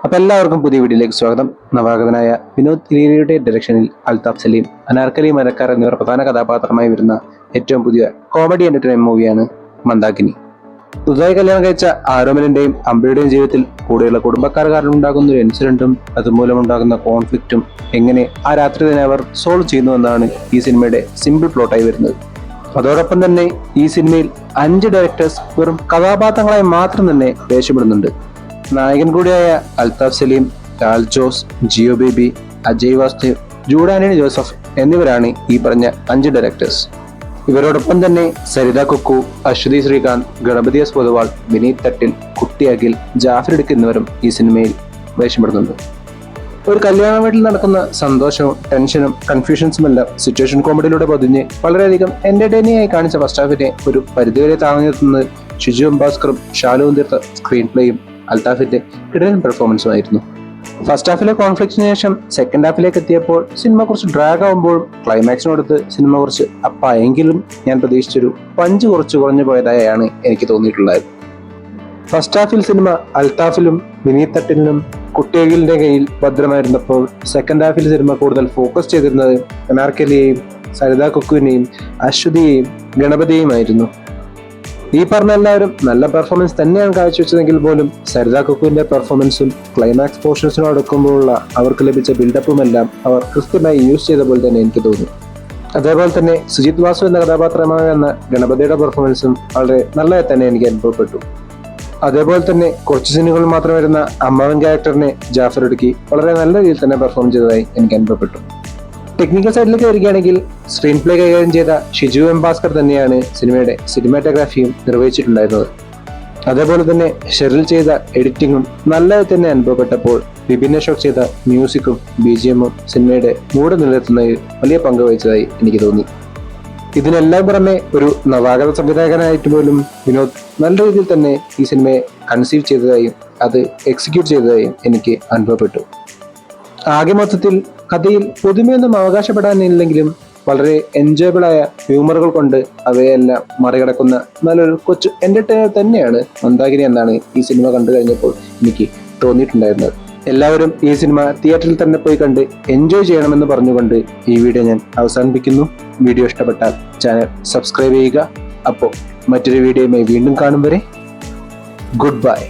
അപ്പോൾ എല്ലാവർക്കും പുതിയ വീഡിയോയിലേക്ക് സ്വാഗതം. നവാഗതനായ വിനോദ് തിരീരിയുടെ ഡയറക്ഷനിൽ അൽതാഫ് സലീം, അനാർക്കലി മരക്കാർ എന്നിവർ പ്രധാന കഥാപാത്രമായി വരുന്ന ഏറ്റവും പുതിയ കോമഡി എന്റർടൈൻമെന്റ് മൂവിയാണ് മന്ദാകിനി. പുതുതായി കല്യാണം കഴിച്ച ആരോമലിന്റെയും അമ്പയുടെയും ജീവിതത്തിൽ കൂടെയുള്ള കുടുംബക്കാർ കാരണം ഉണ്ടാകുന്ന ഒരു ഇൻസിഡന്റും അതുമൂലമുണ്ടാകുന്ന കോൺഫ്ലിക്റ്റും എങ്ങനെ ആ രാത്രി തന്നെ അവർ സോൾവ് ചെയ്യുന്നുവെന്നാണ് ഈ സിനിമയുടെ സിമ്പിൾ പ്ലോട്ടായി വരുന്നത്. അതോടൊപ്പം തന്നെ ഈ സിനിമയിൽ 5 ഡയറക്ടേഴ്സ് വെറും കഥാപാത്രങ്ങളായി മാത്രം തന്നെ വേഷപ്പെടുന്നുണ്ട്. നായകൻ കൂടിയായ അൽതാഫ് സലീം, ലാൽ ജോസ്, ജിയോ ബേബി, അജയ് വാസ്തവ്, ജൂഡാനി ജോസഫ് എന്നിവരാണ് ഈ പറഞ്ഞ 5 ഡയറക്ടേഴ്സ്. ഇവരോടൊപ്പം തന്നെ സരിത കുക്കു, അശ്വതി ശ്രീകാന്ത്, ഗണപതി എസ് പൊതുവാൾ, വിനീത് തട്ടിൽ, കുട്ടി അഖിൽ, ജാഫർ ഇടുക്ക് എന്നിവരും ഈ സിനിമയിൽ വേഷപ്പെടുന്നുണ്ട്. ഒരു കല്യാണ വീട്ടിൽ നടക്കുന്ന സന്തോഷവും ടെൻഷനും കൺഫ്യൂഷൻസുമെല്ലാം സിറ്റുവേഷൻ കോമഡിയിലൂടെ പൊതിഞ്ഞ് വളരെയധികം എന്റർടൈനിങ് ആയി കാണിച്ച ഫസ്റ്റ് ഹാഫിനെ ഒരു പരിധിവരെ താങ്ങി നിർത്തുന്നത് ഷിജു ഭാസ്കറും ഷാലുവും തീർത്ത സ്ക്രീൻ പ്ലേയും അൽതാഫിന്റെ കിടലൻ പെർഫോമൻസുമായിരുന്നു. ഫസ്റ്റ് ഹാഫിലെ കോൺഫ്ലിക്റ്റിന് ശേഷം സെക്കൻഡ് ഹാഫിലേക്ക് എത്തിയപ്പോൾ സിനിമ കുറച്ച് ഡ്രാഗ് ആകുമ്പോഴും ക്ലൈമാക്സിനോടത്ത് സിനിമ കുറച്ച് അപ്പായെങ്കിലും ഞാൻ പ്രതീക്ഷിച്ചൊരു പഞ്ച് കുറച്ച് കുറഞ്ഞു പോയതായാണ് എനിക്ക് തോന്നിയിട്ടുള്ളത്. ഫസ്റ്റ് ഹാഫിൽ സിനിമ അൽതാഫിലും വിനീത് തട്ടിലിനും കുട്ടിയകിലിന്റെ കയ്യിൽ ഭദ്രമായിരുന്നപ്പോൾ സെക്കൻഡ് ഹാഫിൽ സിനിമ കൂടുതൽ ഫോക്കസ് ചെയ്തിരുന്നത് അനാർക്കലിയെയും സരിത കുക്കുവിനെയും അശ്വതിയെയും ഗണപതിയെയുമായിരുന്നു. ഈ പറഞ്ഞ എല്ലാവരും നല്ല പെർഫോമൻസ് തന്നെയാണ് കാഴ്ചവെച്ചതെങ്കിൽ പോലും സരിത കുക്കുവിന്റെ പെർഫോമൻസും ക്ലൈമാക്സ് പോർഷൻസിനോട് അടുക്കുമ്പോഴുള്ള അവർക്ക് ലഭിച്ച ബിൽഡപ്പുമെല്ലാം അവർ കൃത്യമായി യൂസ് ചെയ്ത പോലെ തന്നെ എനിക്ക് തോന്നി. അതേപോലെ തന്നെ സുജിത് വാസു എന്ന കഥാപാത്രമായി വന്ന ഗണപതിയുടെ പെർഫോമൻസും വളരെ നല്ലതായി തന്നെ എനിക്ക് അനുഭവപ്പെട്ടു. അതേപോലെ തന്നെ കുറച്ച് സീനുകളിൽ മാത്രം വരുന്ന അമ്മാവൻ ക്യാരക്ടറിനെ ജാഫർ ഇടുക്കി വളരെ നല്ല രീതിയിൽ തന്നെ പെർഫോം ചെയ്തതായി എനിക്ക് അനുഭവപ്പെട്ടു. ടെക്നിക്കൽ സൈഡിലേക്ക് വരികയാണെങ്കിൽ സ്ക്രീൻ പ്ലേ കൈകാര്യം ചെയ്ത ഷിജു ഭാസ്കർ തന്നെയാണ് സിനിമയുടെ സിനിമാറ്റോഗ്രാഫിയും നിർവഹിച്ചിട്ടുണ്ടായിരുന്നത്. അതേപോലെ തന്നെ ഷെറിൽ ചെയ്ത എഡിറ്റിങ്ങും നല്ലതായി തന്നെ അനുഭവപ്പെട്ടപ്പോൾ വിഭിന്ന ഷോക്ക് ചെയ്ത മ്യൂസിക്കും BGMഉം സിനിമയുടെ മൂഡ് നിലനിർത്തുന്നതിൽ വലിയ പങ്ക് വഹിച്ചതായി എനിക്ക് തോന്നി. ഇതിനെല്ലാം പുറമെ ഒരു നവാഗത സംവിധായകനായിട്ട് പോലും വിനോദ് നല്ല രീതിയിൽ തന്നെ ഈ സിനിമയെ കൺസീവ് ചെയ്തതായും അത് എക്സിക്യൂട്ട് ചെയ്തതായും എനിക്ക് അനുഭവപ്പെട്ടു. ആകെ മൊത്തത്തിൽ കഥയിൽ പുതുമയൊന്നും അവകാശപ്പെടാനില്ലെങ്കിലും വളരെ എൻജോയബിൾ ആയ ഹ്യൂമറുകൾ കൊണ്ട് അവയെല്ലാം മറികടക്കുന്ന നല്ലൊരു കൊച്ചു എന്റർടൈനർ തന്നെയാണ് മന്ദാകിനി എന്നാണ് ഈ സിനിമ കണ്ടു കഴിഞ്ഞപ്പോൾ എനിക്ക് തോന്നിയിട്ടുണ്ടായിരുന്നത്. എല്ലാവരും ഈ സിനിമ തിയേറ്ററിൽ തന്നെ പോയി കണ്ട് എൻജോയ് ചെയ്യണമെന്ന് പറഞ്ഞുകൊണ്ട് ഈ വീഡിയോ ഞാൻ അവസാനിപ്പിക്കുന്നു. വീഡിയോ ഇഷ്ടപ്പെട്ടാൽ ചാനൽ സബ്സ്ക്രൈബ് ചെയ്യുക. അപ്പോൾ മറ്റൊരു വീഡിയോയുമായി വീണ്ടും കാണും വരെ ഗുഡ് ബൈ.